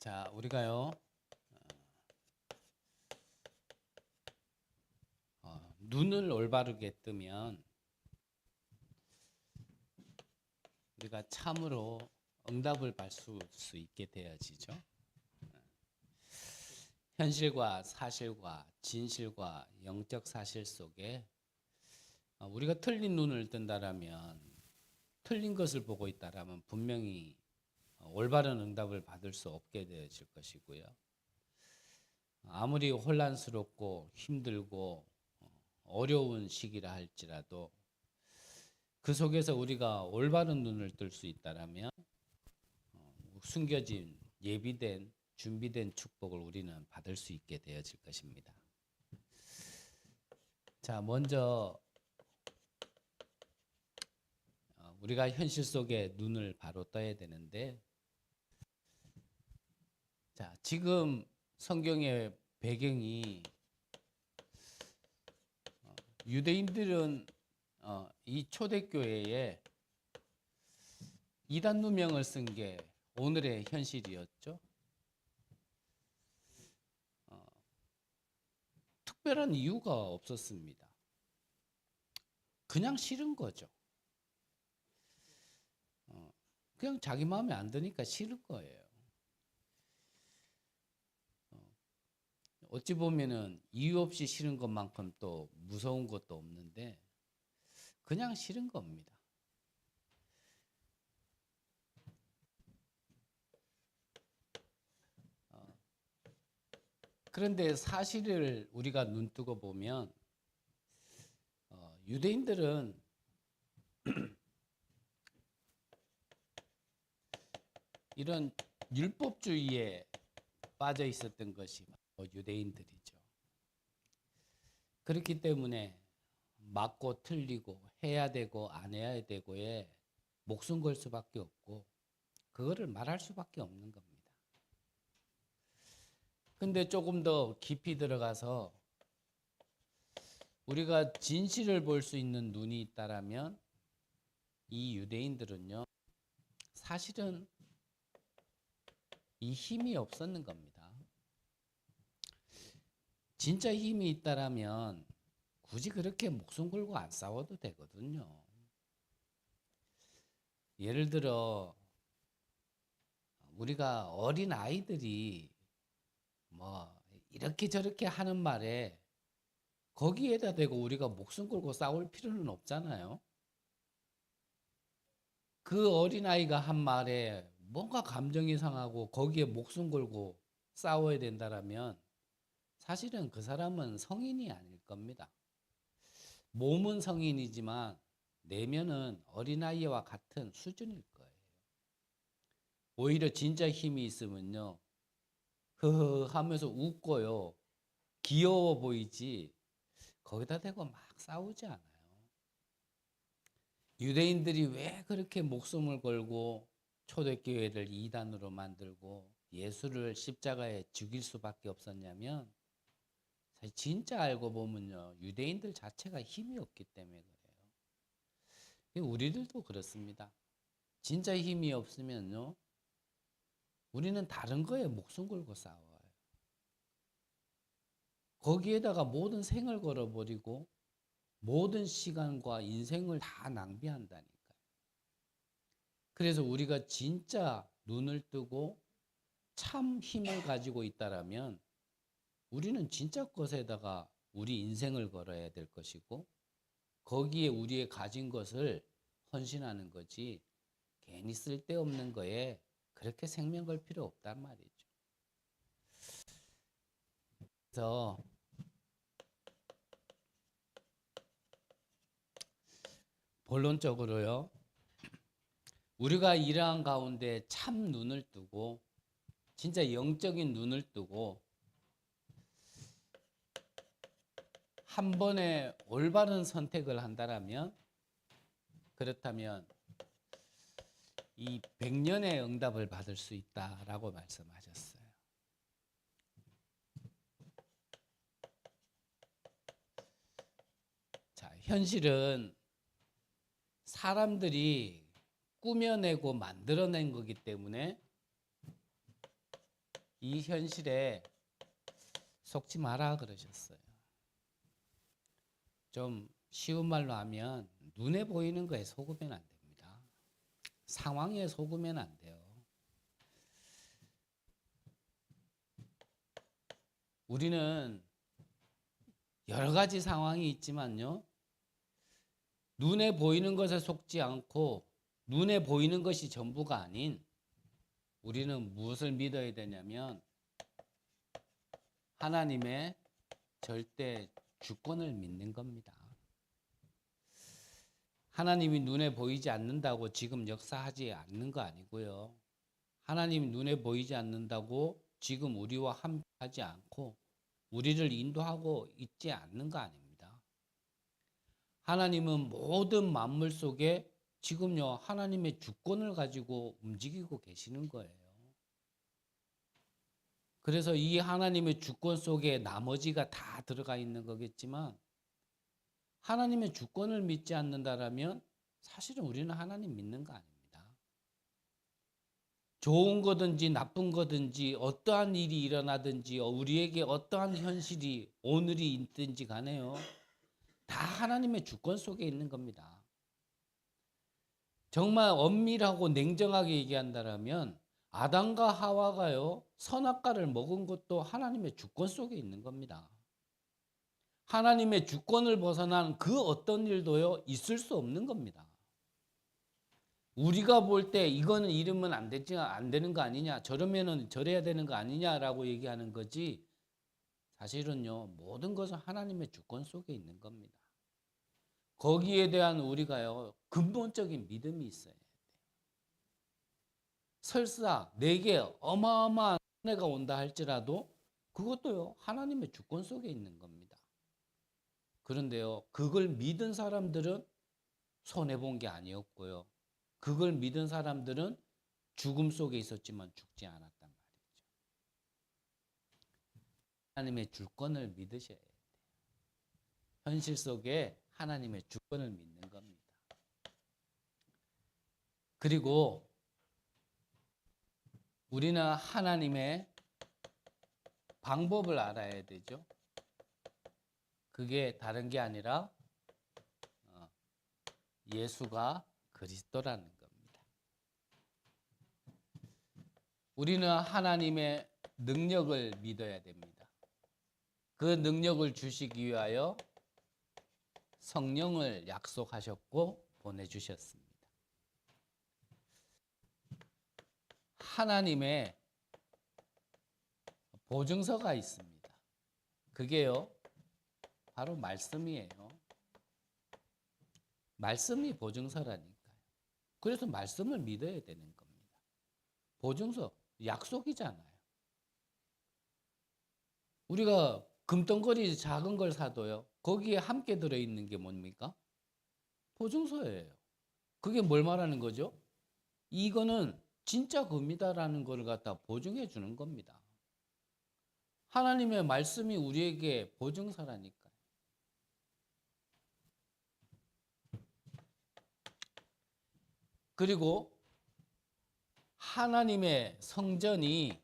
자, 우리가요, 눈을 올바르게 뜨면 우리가 참으로 응답을 받을 수 있게 되어지죠. 현실과 사실과 진실과 영적 사실 속에 우리가 틀린 눈을 뜬다라면, 틀린 것을 보고 있다라면 분명히 올바른 응답을 받을 수 없게 되어질 것이고요. 아무리 혼란스럽고 힘들고 어려운 시기라 할지라도 그 속에서 우리가 올바른 눈을 뜰 수 있다라면 숨겨진 예비된 준비된 축복을 우리는 받을 수 있게 되어질 것입니다. 자, 먼저 우리가 현실 속에 눈을 바로 떠야 되는데, 자, 지금 성경의 배경이 유대인들은 이 초대교회에 이단 누명을 쓴 게 오늘의 현실이었죠. 특별한 이유가 없었습니다. 그냥 싫은 거죠. 그냥 자기 마음에 안 드니까 싫은 거예요. 어찌 보면은 이유 없이 싫은 것만큼 또 무서운 것도 없는데 그냥 싫은 겁니다. 그런데 사실을 우리가 눈뜨고 보면 유대인들은 이런 율법주의에 빠져 있었던 것이 유대인들이죠. 그렇기 때문에 맞고 틀리고 해야 되고 안 해야 되고에 목숨 걸 수밖에 없고 그거를 말할 수밖에 없는 겁니다. 근데 조금 더 깊이 들어가서 우리가 진실을 볼 수 있는 눈이 있다라면 이 유대인들은요, 사실은 이 힘이 없었는 겁니다. 진짜 힘이 있다라면 굳이 그렇게 목숨 걸고 안 싸워도 되거든요. 예를 들어 우리가 어린 아이들이 뭐 이렇게 저렇게 하는 말에 거기에다 대고 우리가 목숨 걸고 싸울 필요는 없잖아요. 그 어린아이가 한 말에 뭔가 감정이 상하고 거기에 목숨 걸고 싸워야 된다라면 사실은 그 사람은 성인이 아닐 겁니다. 몸은 성인이지만 내면은 어린아이와 같은 수준일 거예요. 오히려 진짜 힘이 있으면요, 흐흐 하면서 웃고요, 귀여워 보이지 거기다 대고 막 싸우지 않아요. 유대인들이 왜 그렇게 목숨을 걸고 초대교회를 이단으로 만들고 예수를 십자가에 죽일 수밖에 없었냐면, 사실 진짜 알고 보면요, 유대인들 자체가 힘이 없기 때문에 그래요. 우리들도 그렇습니다. 진짜 힘이 없으면요, 우리는 다른 거에 목숨 걸고 싸워요. 거기에다가 모든 생을 걸어버리고 모든 시간과 인생을 다 낭비한다니까요. 그래서 우리가 진짜 눈을 뜨고 참 힘을 가지고 있다라면 우리는 진짜 것에다가 우리 인생을 걸어야 될 것이고 거기에 우리의 가진 것을 헌신하는 거지 괜히 쓸데없는 거에 그렇게 생명 걸 필요 없단 말이죠. 그래서 본론적으로요, 우리가 이러한 가운데 참 눈을 뜨고 진짜 영적인 눈을 뜨고 한 번에 올바른 선택을 한다라면, 그렇다면 이 100년의 응답을 받을 수 있다라고 말씀하셨어요. 자, 현실은 사람들이 꾸며내고 만들어낸 거기 때문에 이 현실에 속지 마라 그러셨어요. 좀 쉬운 말로 하면 눈에 보이는 거에 속으면 안 됩니다. 상황에 속으면 안 돼요. 우리는 여러 가지 상황이 있지만요. 눈에 보이는 것에 속지 않고 눈에 보이는 것이 전부가 아닌 우리는 무엇을 믿어야 되냐면 하나님의 절대 주권을 믿는 겁니다. 하나님이 눈에 보이지 않는다고 지금 역사하지 않는 거 아니고요. 하나님이 눈에 보이지 않는다고 지금 우리와 함께하지 않고 우리를 인도하고 있지 않는 거 아닙니다. 하나님은 모든 만물 속에 지금요 하나님의 주권을 가지고 움직이고 계시는 거예요. 그래서 이 하나님의 주권 속에 나머지가 다 들어가 있는 거겠지만 하나님의 주권을 믿지 않는다라면 사실은 우리는 하나님 믿는 거 아닙니다. 좋은 거든지 나쁜 거든지 어떠한 일이 일어나든지 우리에게 어떠한 현실이 오늘이 있든지 간에요. 다 하나님의 주권 속에 있는 겁니다. 정말 엄밀하고 냉정하게 얘기한다면 아담과 하와가요 선악과를 먹은 것도 하나님의 주권 속에 있는 겁니다. 하나님의 주권을 벗어난 그 어떤 일도요 있을 수 없는 겁니다. 우리가 볼 때 이거는 이러면 안 되는 거 아니냐, 저러면은 저래야 되는 거 아니냐라고 얘기하는 거지. 사실은요 모든 것은 하나님의 주권 속에 있는 겁니다. 거기에 대한 우리가요 근본적인 믿음이 있어야 돼요. 설사 내게 어마어마한 은혜가 온다 할지라도 그것도요 하나님의 주권 속에 있는 겁니다. 그런데요 그걸 믿은 사람들은 손해본 게 아니었고요. 그걸 믿은 사람들은 죽음 속에 있었지만 죽지 않았단 말이죠. 하나님의 주권을 믿으셔야 돼요. 현실 속에 하나님의 주권을 믿는 겁니다. 그리고 우리는 하나님의 방법을 알아야 되죠. 그게 다른 게 아니라 예수가 그리스도라는 겁니다. 우리는 하나님의 능력을 믿어야 됩니다. 그 능력을 주시기 위하여 성령을 약속하셨고 보내주셨습니다. 하나님의 보증서가 있습니다. 그게요 바로 말씀이에요. 말씀이 보증서라니까요. 그래서 말씀을 믿어야 되는 겁니다. 보증서, 약속이잖아요. 우리가 금덩거리 작은 걸 사도요. 거기에 함께 들어있는 게 뭡니까? 보증서예요. 그게 뭘 말하는 거죠? 이거는 진짜 겁니다라는 걸 갖다 보증해 주는 겁니다. 하나님의 말씀이 우리에게 보증서라니까요. 그리고 하나님의 성전이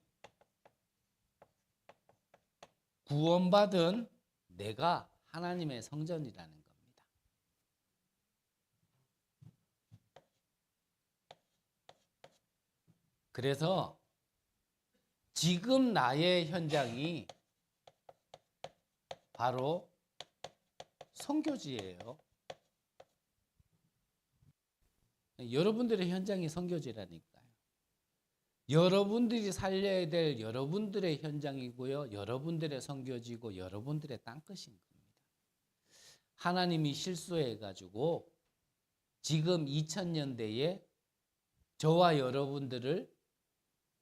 구원받은 내가 하나님의 성전이라는 겁니다. 그래서 지금 나의 현장이 바로 선교지예요. 여러분들의 현장이 선교지라니까요. 여러분들이 살려야 될 여러분들의 현장이고요. 여러분들의 선교지고 여러분들의 땅끝인 겁니다. 하나님이 실수해가지고 지금 2000년대에 저와 여러분들을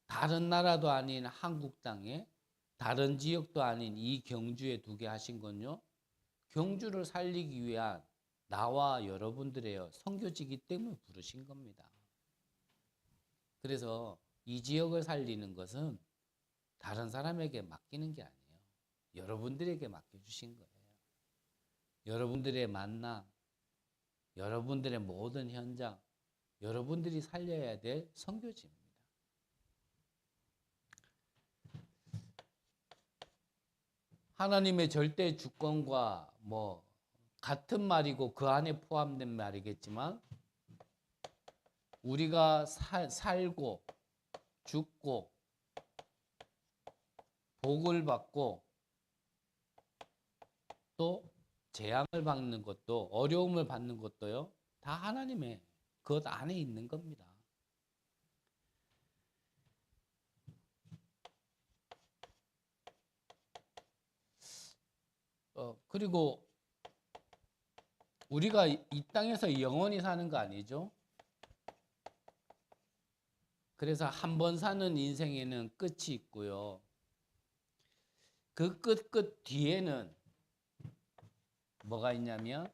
다른 나라도 아닌 한국 땅에 다른 지역도 아닌 이 경주에 두게 하신 건요. 경주를 살리기 위한 나와 여러분들의 선교지기 때문에 부르신 겁니다. 그래서 이 지역을 살리는 것은 다른 사람에게 맡기는 게 아니에요. 여러분들에게 맡겨주신 거예요. 여러분들의 만남, 여러분들의 모든 현장, 여러분들이 살려야 될 선교지입니다. 하나님의 절대 주권과 뭐 같은 말이고 그 안에 포함된 말이겠지만 우리가 살고 죽고 복을 받고 또 재앙을 받는 것도 어려움을 받는 것도요 다 하나님의 그것 안에 있는 겁니다. 그리고 우리가 이 땅에서 영원히 사는 거 아니죠? 그래서 한 번 사는 인생에는 끝이 있고요. 그 끝 뒤에는 뭐가 있냐면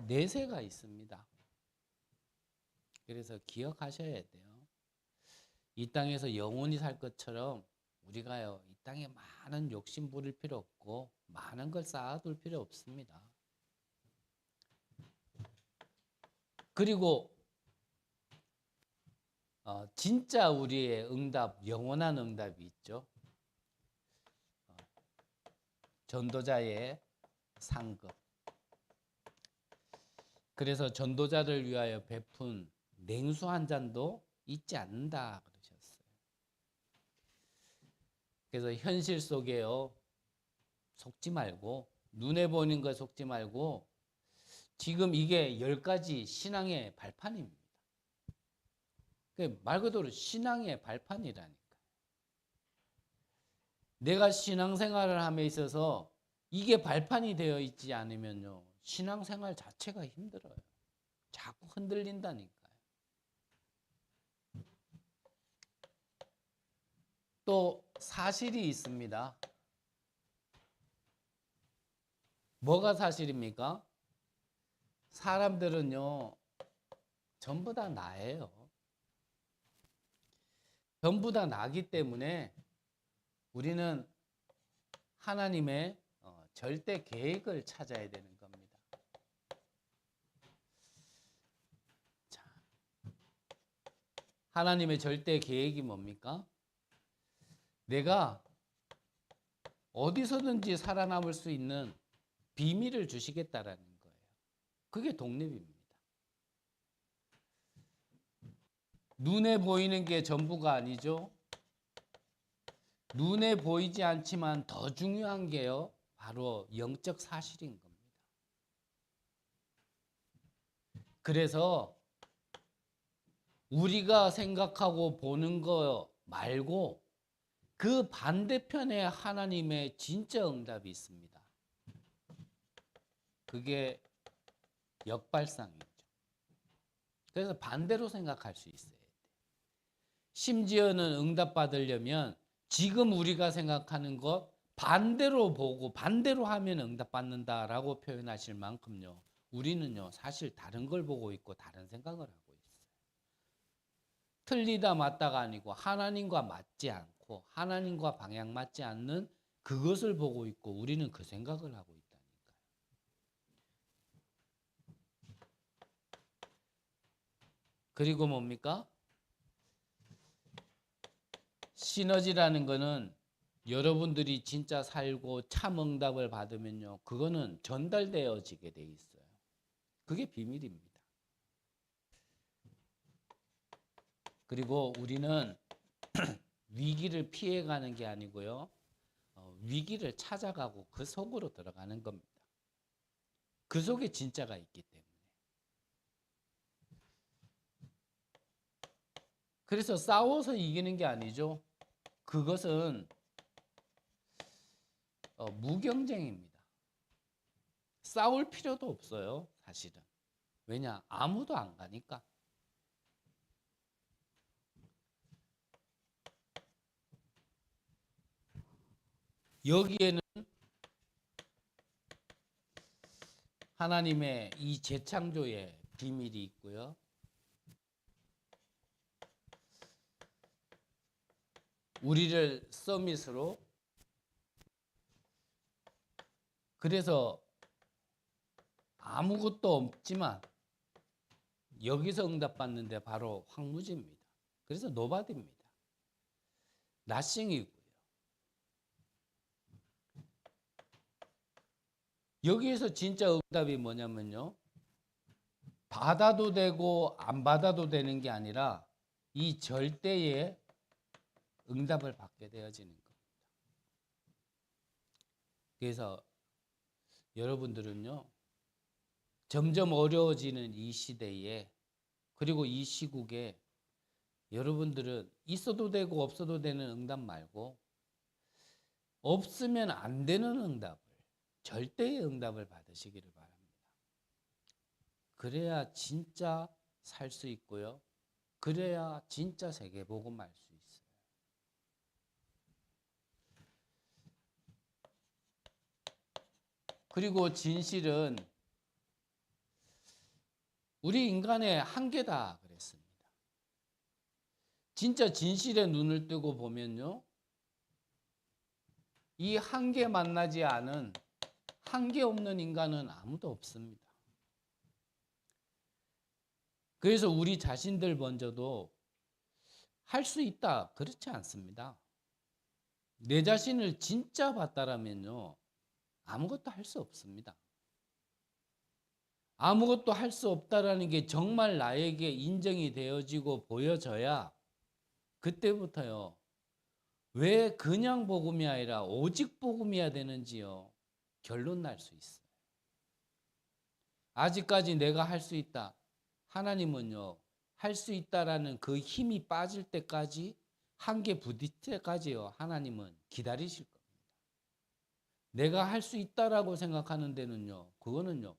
내세가 있습니다. 그래서 기억하셔야 돼요. 이 땅에서 영원히 살 것처럼 우리가요 이 땅에 많은 욕심 부릴 필요 없고 많은 걸 쌓아둘 필요 없습니다. 그리고 진짜 우리의 응답, 영원한 응답이 있죠. 전도자의 상급. 그래서 전도자를 위하여 베푼 냉수 한 잔도 잊지 않는다 그러셨어요. 그래서 현실 속에요 속지 말고 눈에 보이는 거 속지 말고 지금 이게 10가지 신앙의 발판입니다. 말 그대로 신앙의 발판이라니까. 내가 신앙생활을 함에 있어서 이게 발판이 되어 있지 않으면요 신앙생활 자체가 힘들어요. 자꾸 흔들린다니까요. 또 사실이 있습니다. 뭐가 사실입니까? 사람들은요 전부 다 나예요. 전부 다 나기 때문에 우리는 하나님의 절대 계획을 찾아야 되는 겁니다. 자, 하나님의 절대 계획이 뭡니까? 내가 어디서든지 살아남을 수 있는 비밀을 주시겠다라는 거예요. 그게 독립입니다. 눈에 보이는 게 전부가 아니죠. 눈에 보이지 않지만 더 중요한 게요. 바로 영적 사실인 겁니다. 그래서 우리가 생각하고 보는 거 말고 그 반대편에 하나님의 진짜 응답이 있습니다. 그게 역발상이죠. 그래서 반대로 생각할 수 있어요. 심지어는 응답받으려면 지금 우리가 생각하는 것 반대로 보고 반대로 하면 응답받는다라고 표현하실 만큼요. 우리는요 사실 다른 걸 보고 있고 다른 생각을 하고 있어요. 틀리다 맞다가 아니고 하나님과 맞지 않고 하나님과 방향 맞지 않는 그것을 보고 있고 우리는 그 생각을 하고 있다니까요. 그리고 뭡니까? 시너지라는 거는 여러분들이 진짜 살고 참 응답을 받으면요. 그거는 전달되어지게 돼 있어요. 그게 비밀입니다. 그리고 우리는 위기를 피해가는 게 아니고요. 위기를 찾아가고 그 속으로 들어가는 겁니다. 그 속에 진짜가 있기 때문에. 그래서 싸워서 이기는 게 아니죠. 그것은 무경쟁입니다. 싸울 필요도 없어요. 사실은. 왜냐? 아무도 안 가니까. 여기에는 하나님의 이 재창조의 비밀이 있고요. 우리를 서밋으로 그래서 아무것도 없지만 여기서 응답받는데 바로 황무지입니다. 그래서 노바디입니다. 나싱이고요. 여기에서 진짜 응답이 뭐냐면요. 받아도 되고 안 받아도 되는 게 아니라 이 절대의 응답을 받게 되어지는 겁니다. 그래서 여러분들은요. 점점 어려워지는 이 시대에 그리고 이 시국에 여러분들은 있어도 되고 없어도 되는 응답 말고 없으면 안 되는 응답을 절대의 응답을 받으시기를 바랍니다. 그래야 진짜 살 수 있고요. 그래야 진짜 세계복음 알 수 있어요. 그리고 진실은 우리 인간의 한계다 그랬습니다. 진짜 진실에 눈을 뜨고 보면요. 이 한계 만나지 않은 한계 없는 인간은 아무도 없습니다. 그래서 우리 자신들 먼저도 할 수 있다 그렇지 않습니다. 내 자신을 진짜 봤다라면요. 아무것도 할 수 없습니다. 아무것도 할 수 없다라는 게 정말 나에게 인정이 되어지고 보여져야 그때부터요. 왜 그냥 복음이 아니라 오직 복음이어야 되는지요. 결론 날 수 있어요. 아직까지 내가 할 수 있다. 하나님은요. 할 수 있다라는 그 힘이 빠질 때까지 한계 부딪힐 때까지요. 하나님은 기다리실 겁니다. 내가 할 수 있다라고 생각하는 데는요. 그거는요.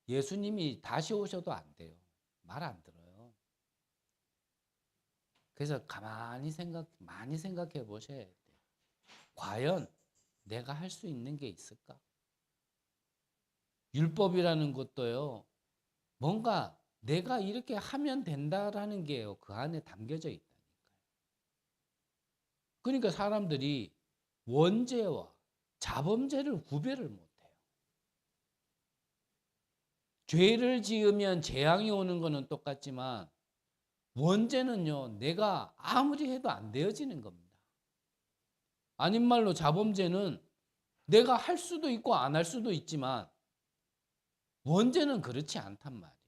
예수님이 다시 오셔도 안 돼요. 말 안 들어요. 그래서 많이 생각해 보셔야 돼요. 과연 내가 할 수 있는 게 있을까? 율법이라는 것도요. 뭔가 내가 이렇게 하면 된다라는 게요. 그 안에 담겨져 있다니까요. 그러니까 사람들이 원죄와 자범죄를 구별을 못해요. 죄를 지으면 재앙이 오는 거는 똑같지만 원죄는요. 내가 아무리 해도 안 되어지는 겁니다. 아닌 말로 자범죄는 내가 할 수도 있고 안 할 수도 있지만 원죄는 그렇지 않단 말이에요.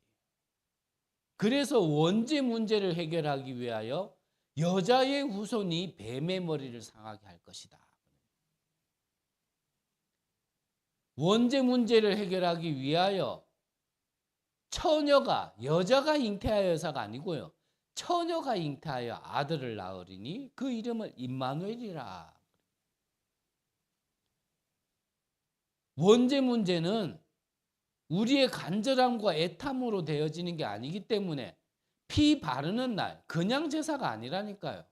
그래서 원죄 문제를 해결하기 위하여 여자의 후손이 뱀의 머리를 상하게 할 것이다. 원죄 문제를 해결하기 위하여 여자가 잉태하여서가 아니고요. 처녀가 잉태하여 아들을 낳으리니 그 이름을 임마누엘이라. 원죄 문제는 우리의 간절함과 애탐으로 되어지는 게 아니기 때문에 피 바르는 날 그냥 제사가 아니라니까요.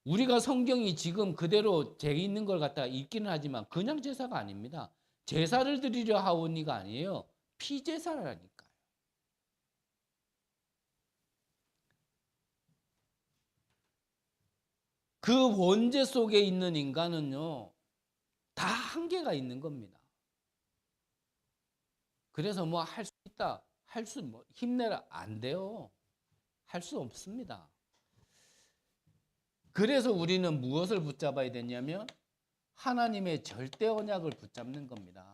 우리가 성경이 지금 그대로 돼 있는 걸 갖다가 읽기는 하지만 그냥 제사가 아닙니다. 제사를 드리려 하오니가 아니에요. 피 제사라니까요. 그 원죄 속에 있는 인간은요. 다 한계가 있는 겁니다. 그래서 뭐 할 수 있다. 힘내라. 안 돼요. 할 수 없습니다. 그래서 우리는 무엇을 붙잡아야 되냐면 하나님의 절대 언약을 붙잡는 겁니다.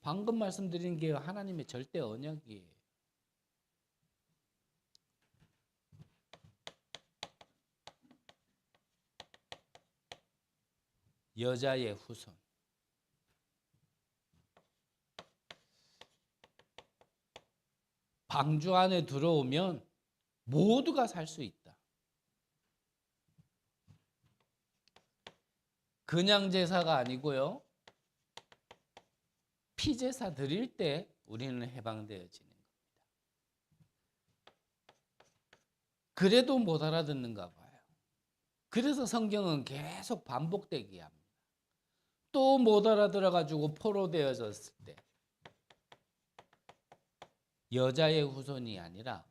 방금 말씀드린 게 하나님의 절대 언약이에요. 여자의 후손. 방주 안에 들어오면 모두가 살 수 있다. 그냥 제사가 아니고요. 피제사 드릴 때 우리는 해방되어지는 겁니다. 그래도 못 알아듣는가 봐요. 그래서 성경은 계속 반복되게 합니다. 또 못 알아들어가지고 포로되어졌을 때 여자의 후손이 아니라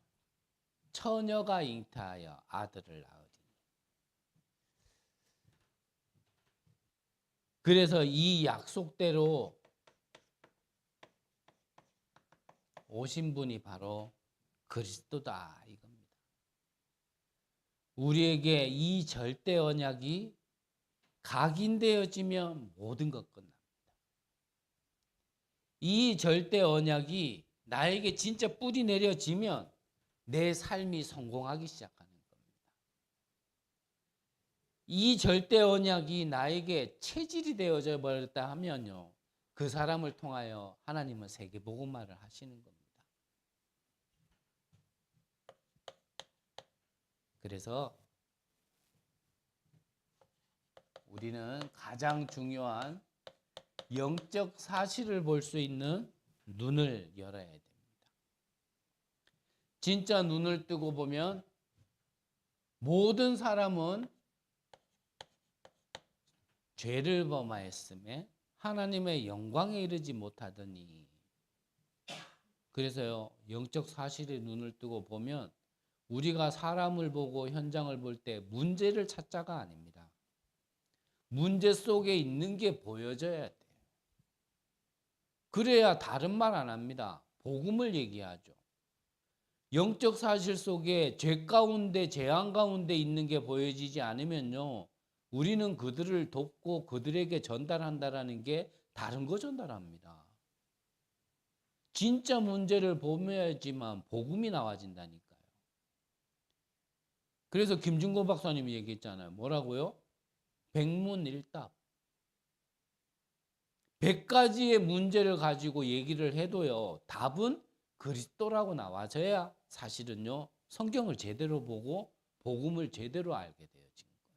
처녀가 잉태하여 아들을 낳으리니. 그래서 이 약속대로 오신 분이 바로 그리스도다 이겁니다. 우리에게 이 절대 언약이 각인되어지면 모든 것 끝납니다. 이 절대 언약이 나에게 진짜 뿌리 내려지면 내 삶이 성공하기 시작하는 겁니다. 이 절대 언약이 나에게 체질이 되어져 버렸다 하면요, 그 사람을 통하여 하나님은 세계 복음화를 하시는 겁니다. 그래서 우리는 가장 중요한 영적 사실을 볼 수 있는 눈을 열어야 됩니다. 진짜 눈을 뜨고 보면 모든 사람은 죄를 범하였음에 하나님의 영광에 이르지 못하더니. 그래서요, 영적 사실의 눈을 뜨고 보면 우리가 사람을 보고 현장을 볼 때 문제를 찾자가 아닙니다. 문제 속에 있는 게 보여져야 돼요. 그래야 다른 말 안 합니다. 복음을 얘기하죠. 영적 사실 속에 죄 가운데, 재앙 가운데 있는 게 보여지지 않으면요, 우리는 그들을 돕고 그들에게 전달한다라는 게 다른 거 전달합니다. 진짜 문제를 보면야지만 복음이 나와진다니까요. 그래서 김준고 박사님이 얘기했잖아요. 뭐라고요? 백문일답. 100가지의 문제를 가지고 얘기를 해도요, 답은 그리스도라고 나와져야 사실은요, 성경을 제대로 보고 복음을 제대로 알게 되어진 거예요.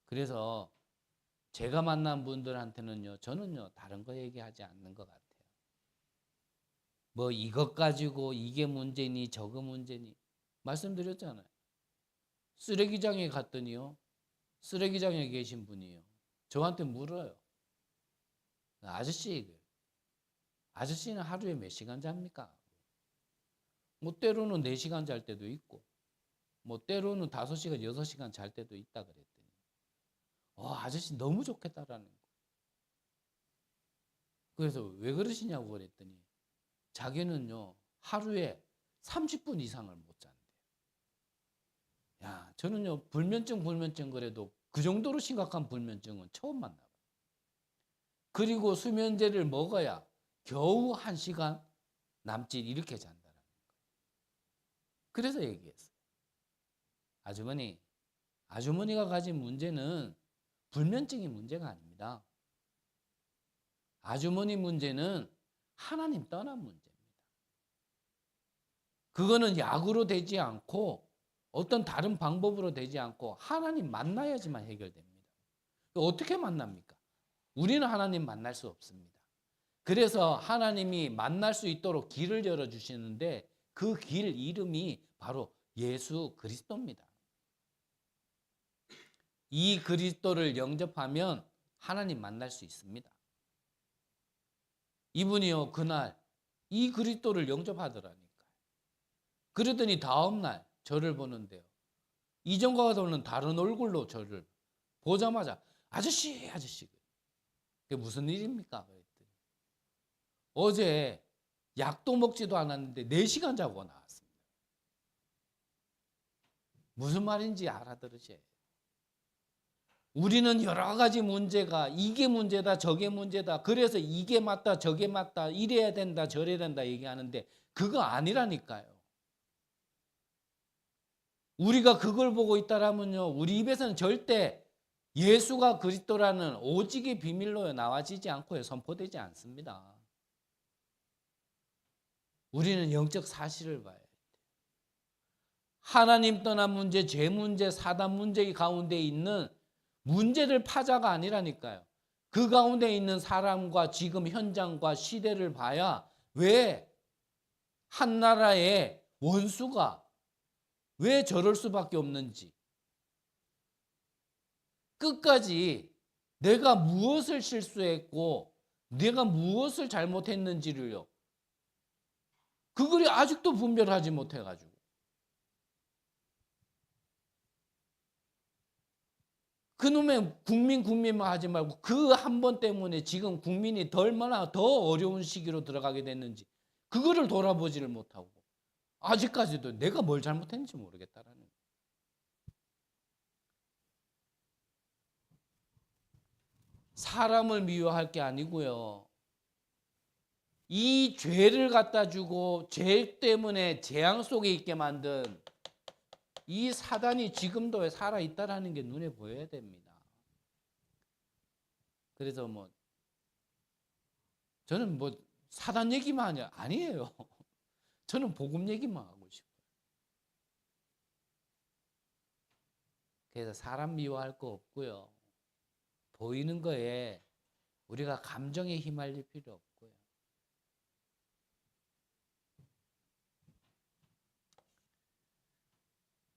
그래서 제가 만난 분들한테는요, 저는요, 다른 거 얘기하지 않는 것 같아요. 뭐 이것 가지고 이게 문제니 저거 문제니 말씀드렸잖아요. 쓰레기장에 갔더니요, 쓰레기장에 계신 분이요, 저한테 물어요. 아저씨는 하루에 몇 시간 잡니까? 뭐 때로는 4시간 잘 때도 있고, 뭐 때로는 5시간, 6시간 잘 때도 있다 그랬더니, 아저씨 너무 좋겠다라는 거. 그래서 왜 그러시냐고 그랬더니, 자기는요, 하루에 30분 이상을 못 잔대요. 야, 저는요, 불면증 그래도 그 정도로 심각한 불면증은 처음 만나봐요. 그리고 수면제를 먹어야 겨우 1시간 남짓 이렇게 잔다라는 거예요. 그래서 얘기했어요. 아주머니가 가진 문제는 불면증이 문제가 아닙니다. 아주머니 문제는 하나님 떠난 문제입니다. 그거는 약으로 되지 않고 어떤 다른 방법으로 되지 않고 하나님 만나야지만 해결됩니다. 어떻게 만납니까? 우리는 하나님 만날 수 없습니다. 그래서 하나님이 만날 수 있도록 길을 열어주시는데 그 길 이름이 바로 예수 그리스도입니다. 이 그리스도를 영접하면 하나님 만날 수 있습니다. 이분이요, 그날 이 그리스도를 영접하더라니까요. 그러더니 다음날 저를 보는데요, 이전과는 다른 얼굴로 저를 보자마자 아저씨 그게 무슨 일입니까? 그랬더니 어제 약도 먹지도 않았는데 4시간 자고 나왔습니다. 무슨 말인지 알아들으세요. 우리는 여러 가지 문제가 이게 문제다 저게 문제다, 그래서 이게 맞다 저게 맞다, 이래야 된다 저래야 된다 얘기하는데 그거 아니라니까요. 우리가 그걸 보고 있다라면요, 우리 입에서는 절대 예수가 그리스도라는 오직의 비밀로 나와지지 않고 선포되지 않습니다. 우리는 영적 사실을 봐야 돼요. 하나님 떠난 문제, 죄 문제, 사단 문제 가운데 있는 문제를 파자가 아니라니까요. 그 가운데 있는 사람과 지금 현장과 시대를 봐야 왜 한 나라의 원수가 왜 저럴 수밖에 없는지, 끝까지 내가 무엇을 실수했고 내가 무엇을 잘못했는지를요, 그걸 아직도 분별하지 못해가지고 그놈의 국민만 하지 말고 그 한 번 때문에 지금 국민이 얼마나 더 어려운 시기로 들어가게 됐는지 그거를 돌아보지를 못하고 아직까지도 내가 뭘 잘못했는지 모르겠다라는 거예요. 사람을 미워할 게 아니고요. 이 죄를 갖다 주고 죄 때문에 재앙 속에 있게 만든 이 사단이 지금도 살아있다라는 게 눈에 보여야 됩니다. 그래서 저는 사단 얘기만 하냐? 아니에요. 저는 복음 얘기만 하고 싶어요. 그래서 사람 미워할 거 없고요. 보이는 거에 우리가 감정에 휘말릴 필요 없고요.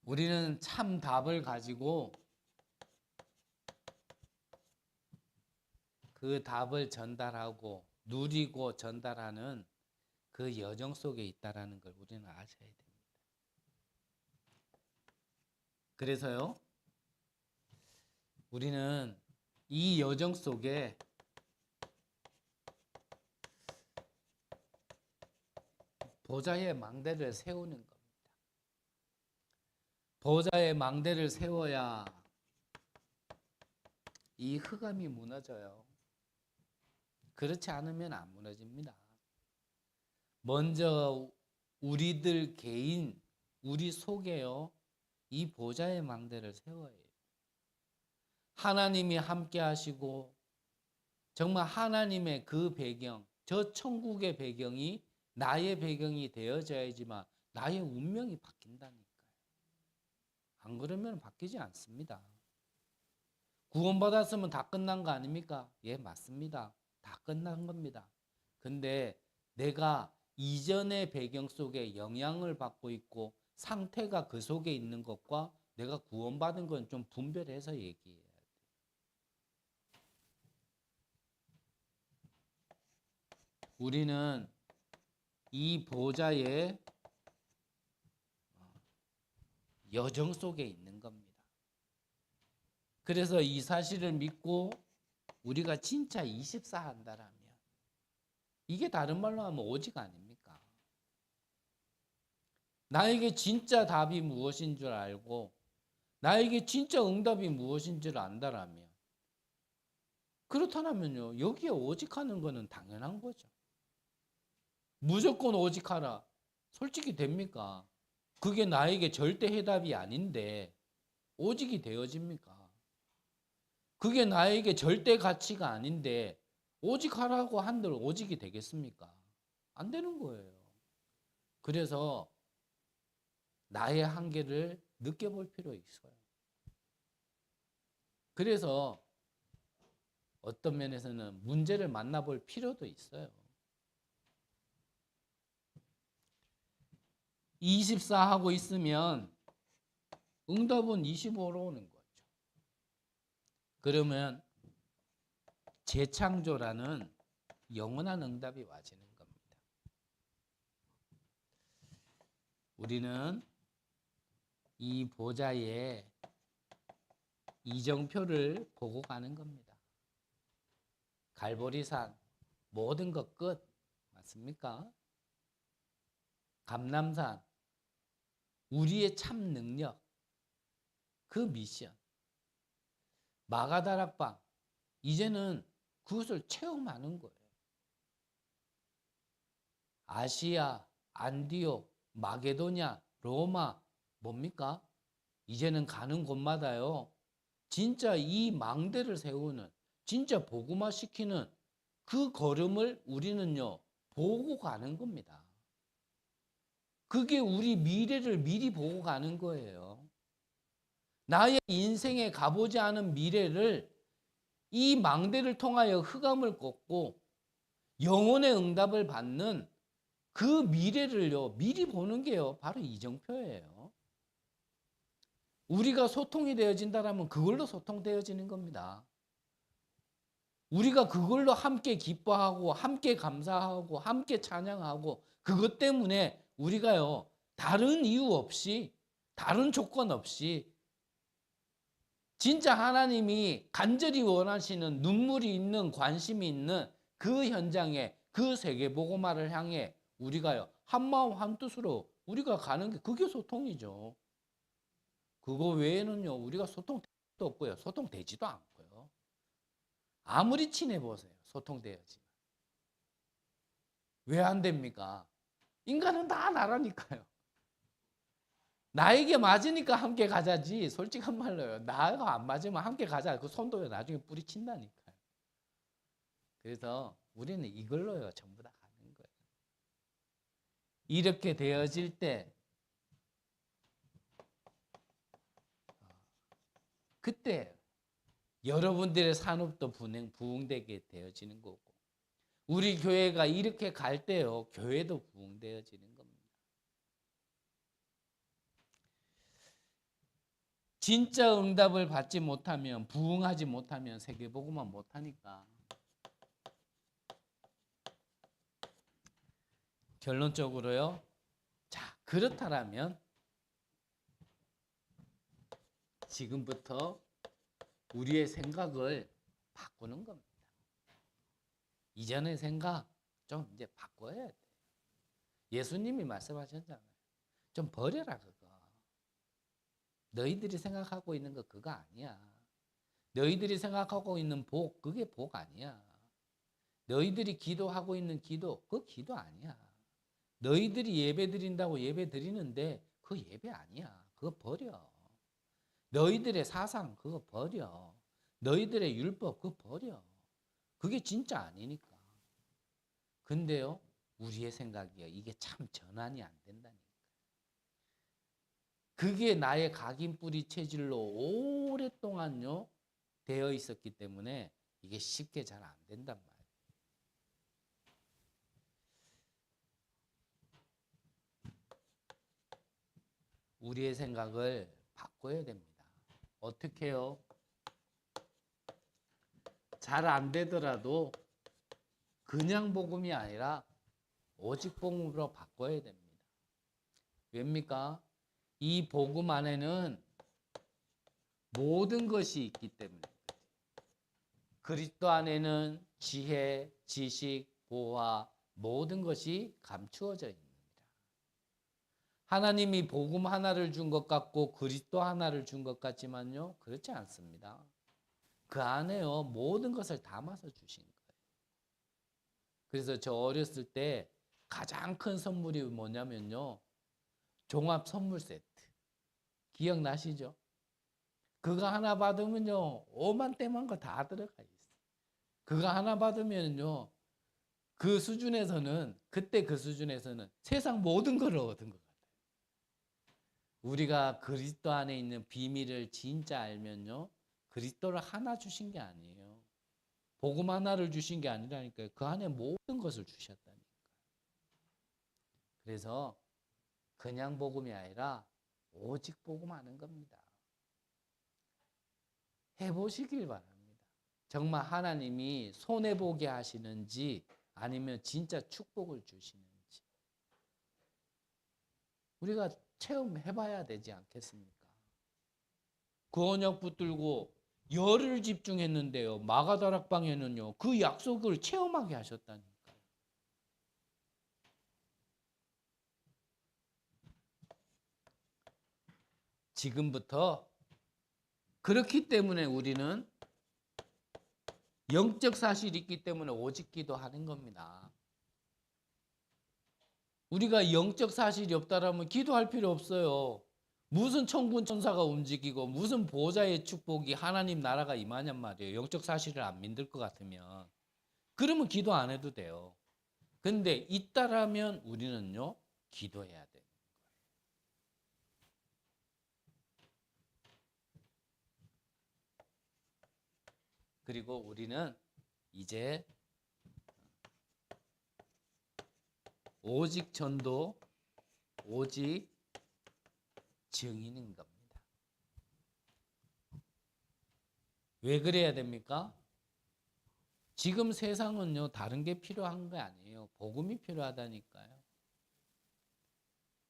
우리는 참 답을 가지고 그 답을 전달하고 누리고 전달하는 그 여정 속에 있다라는 걸 우리는 아셔야 됩니다. 그래서요, 우리는 이 여정 속에 보좌의 망대를 세우는 겁니다. 보좌의 망대를 세워야 이 흑암이 무너져요. 그렇지 않으면 안 무너집니다. 먼저 우리들 개인, 우리 속에요, 이 보좌의 망대를 세워야 해요. 하나님이 함께 하시고 정말 하나님의 그 배경, 저 천국의 배경이 나의 배경이 되어져야지만 나의 운명이 바뀐다니까요. 안 그러면 바뀌지 않습니다. 구원받았으면 다 끝난 거 아닙니까? 예, 맞습니다. 다 끝난 겁니다. 근데 내가 이전의 배경 속에 영향을 받고 있고 상태가 그 속에 있는 것과 내가 구원받은 건 좀 분별해서 얘기해야 돼. 우리는 이 보좌의 여정 속에 있는 겁니다. 그래서 이 사실을 믿고 우리가 진짜 24 한다라면 이게 다른 말로 하면 오직 아닙니까? 나에게 진짜 답이 무엇인 줄 알고 나에게 진짜 응답이 무엇인 줄 안다라면 그렇다면요, 여기에 오직하는 거는 당연한 거죠. 무조건 오직하라. 솔직히 됩니까? 그게 나에게 절대 해답이 아닌데 오직이 되어집니까? 그게 나에게 절대 가치가 아닌데 오직하라고 한들 오직이 되겠습니까? 안 되는 거예요. 그래서 나의 한계를 느껴볼 필요 있어요. 그래서 어떤 면에서는 문제를 만나볼 필요도 있어요. 24 하고 있으면 응답은 25로 오는 거죠. 그러면 재창조라는 영원한 응답이 와지는 겁니다. 우리는 이 보좌의 이정표를 보고 가는 겁니다. 갈보리산 모든 것 끝 맞습니까? 감람산 우리의 참 능력 그 미션 마가다락방 이제는 그것을 체험하는 거예요. 아시아, 안디옥, 마게도냐, 로마 뭡니까? 이제는 가는 곳마다요. 진짜 이 망대를 세우는 진짜 복음화 시키는 그 걸음을 우리는요. 보고 가는 겁니다. 그게 우리 미래를 미리 보고 가는 거예요. 나의 인생에 가보지 않은 미래를 이 망대를 통하여 흑암을 꺾고 영혼의 응답을 받는 그 미래를요, 미리 보는 게요, 바로 이정표예요. 우리가 소통이 되어진다면 그걸로 소통되어지는 겁니다. 우리가 그걸로 함께 기뻐하고, 함께 감사하고, 함께 찬양하고, 그것 때문에 우리가요, 다른 이유 없이, 다른 조건 없이, 진짜 하나님이 간절히 원하시는 눈물이 있는, 관심이 있는 그 현장에, 그 세계복음화를 향해 우리가요, 한마음 한뜻으로 우리가 가는 게 그게 소통이죠. 그거 외에는요, 우리가 소통도 없고요, 소통되지도 않고요. 아무리 친해 보세요. 소통되어지만. 왜 안 됩니까? 인간은 다 나라니까요. 나에게 맞으니까 함께 가자지. 솔직한 말로요. 나가 안 맞으면 함께 가자. 그 손도 나중에 뿌리친다니까요. 그래서 우리는 이걸로요. 전부 다 가는 거예요. 이렇게 되어질 때 그때 여러분들의 산업도 부흥되게 되어지는 거고 우리 교회가 이렇게 갈 때요. 교회도 부흥되어지는 겁니다. 진짜 응답을 받지 못하면 부흥하지 못하면 세계복음만 못하니까 결론적으로요. 자, 그렇다면 지금부터 우리의 생각을 바꾸는 겁니다. 이전의 생각 좀 이제 바꿔야 돼. 예수님이 말씀하셨잖아요. 좀 버려라 그거. 너희들이 생각하고 있는 거 그거 아니야. 너희들이 생각하고 있는 복 그게 복 아니야. 너희들이 기도하고 있는 기도 그 기도 아니야. 너희들이 예배 드린다고 예배 드리는데 그 예배 아니야. 그거 버려. 너희들의 사상 그거 버려. 너희들의 율법 그거 버려. 그게 진짜 아니니까. 근데요. 우리의 생각이요. 이게 참 전환이 안 된다니까. 그게 나의 각인뿌리 체질로 오랫동안요. 되어 있었기 때문에 이게 쉽게 잘 안 된단 말이에요. 우리의 생각을 바꿔야 됩니다. 어떻게 해요? 잘 안 되더라도 그냥 복음이 아니라 오직 복음으로 바꿔야 됩니다. 왜입니까? 이 복음 안에는 모든 것이 있기 때문에 그리스도 안에는 지혜, 지식, 보화 모든 것이 감추어져 있습니다. 하나님이 복음 하나를 준 것 같고 그리스도 하나를 준 것 같지만요. 그렇지 않습니다. 그 안에요. 모든 것을 담아서 주신 거예요. 그래서 저 어렸을 때 가장 큰 선물이 뭐냐면요. 종합 선물 세트. 기억나시죠? 그거 하나 받으면요. 오만때만 거 다 들어가 있어요. 그거 하나 받으면요. 그 수준에서는 그때 그 수준에서는 세상 모든 걸 얻은 것 같아요. 우리가 그리스도 안에 있는 비밀을 진짜 알면요. 그리스도를 하나 주신 게 아니에요. 복음 하나를 주신 게 아니라니까요. 그 안에 모든 것을 주셨다니까요. 그래서 그냥 복음이 아니라 오직 복음하는 겁니다. 해보시길 바랍니다. 정말 하나님이 손해보게 하시는지 아니면 진짜 축복을 주시는지 우리가 체험해봐야 되지 않겠습니까? 구원역 붙들고 열을 집중했는데요. 마가다락방에는요. 그 약속을 체험하게 하셨다니까요. 지금부터 그렇기 때문에 우리는 영적 사실이 있기 때문에 오직 기도하는 겁니다. 우리가 영적 사실이 없다라면 기도할 필요 없어요. 무슨 천군 천사가 움직이고 무슨 보좌의 축복이 하나님 나라가 임하냔 말이에요. 영적 사실을 안 믿을 것 같으면. 그러면 기도 안 해도 돼요. 근데 있다라면 우리는요. 기도해야 돼요. 그리고 우리는 이제 오직 전도, 오직 증인인 겁니다. 왜 그래야 됩니까? 지금 세상은요, 다른 게 필요한 게 아니에요. 복음이 필요하다니까요.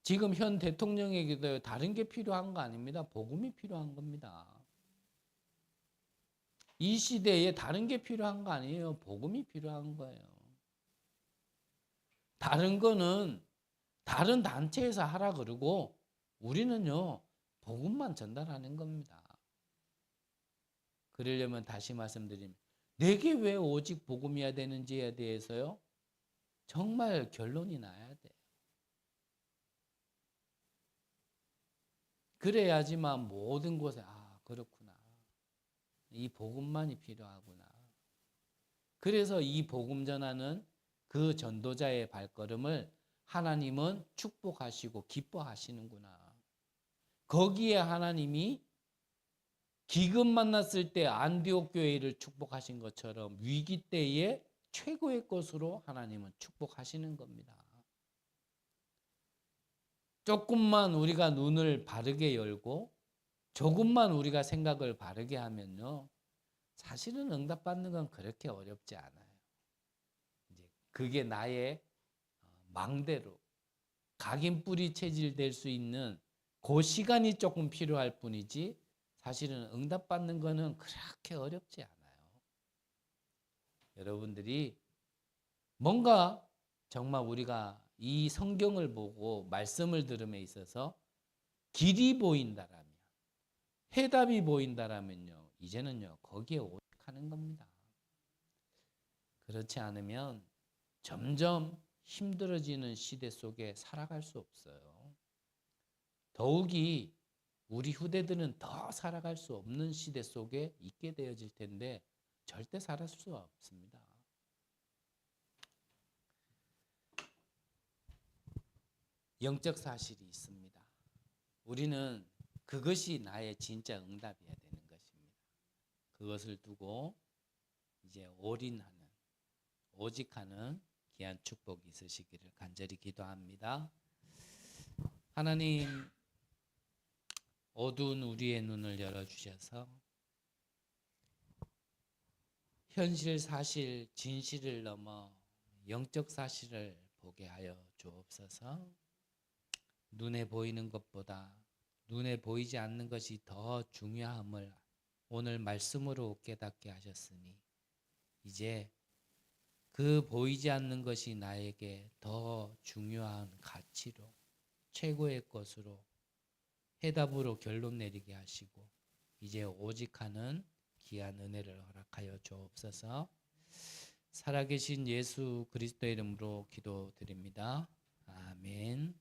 지금 현 대통령에게도 다른 게 필요한 거 아닙니다. 복음이 필요한 겁니다. 이 시대에 다른 게 필요한 거 아니에요. 복음이 필요한 거예요. 다른 거는 다른 단체에서 하라 그러고 우리는요, 복음만 전달하는 겁니다. 그러려면 다시 말씀드리면 내게 왜 오직 복음이어야 되는지에 대해서요. 정말 결론이 나야 돼. 그래야지만 모든 곳에 그렇구나. 이 복음만이 필요하구나. 그래서 이 복음 전하는 그 전도자의 발걸음을 하나님은 축복하시고 기뻐하시는구나. 거기에 하나님이 기근 만났을 때 안디옥 교회를 축복하신 것처럼 위기 때에 최고의 것으로 하나님은 축복하시는 겁니다. 조금만 우리가 눈을 바르게 열고 조금만 우리가 생각을 바르게 하면요. 사실은 응답받는 건 그렇게 어렵지 않아요. 이제 그게 나의 망대로 각인뿌리 체질될 수 있는 그 시간이 조금 필요할 뿐이지 사실은 응답받는 거는 그렇게 어렵지 않아요. 여러분들이 뭔가 정말 우리가 이 성경을 보고 말씀을 들음에 있어서 길이 보인다라면, 해답이 보인다라면요, 이제는요 거기에 오직하는 겁니다. 그렇지 않으면 점점 힘들어지는 시대 속에 살아갈 수 없어요. 더욱이 우리 후대들은 더 살아갈 수 없는 시대 속에 있게 되어질 텐데 절대 살아갈 수 없습니다. 영적 사실이 있습니다. 우리는 그것이 나의 진짜 응답이어야 되는 것입니다. 그것을 두고 이제 올인하는, 오직하는 귀한 축복이 있으시기를 간절히 기도합니다. 하나님, 어두운 우리의 눈을 열어주셔서 현실, 사실, 진실을 넘어 영적 사실을 보게 하여 주옵소서. 눈에 보이는 것보다 눈에 보이지 않는 것이 더 중요함을 오늘 말씀으로 깨닫게 하셨으니 이제 그 보이지 않는 것이 나에게 더 중요한 가치로 최고의 것으로 해답으로 결론 내리게 하시고 이제 오직하는 귀한 은혜를 허락하여 주옵소서. 살아계신 예수 그리스도의 이름으로 기도드립니다. 아멘.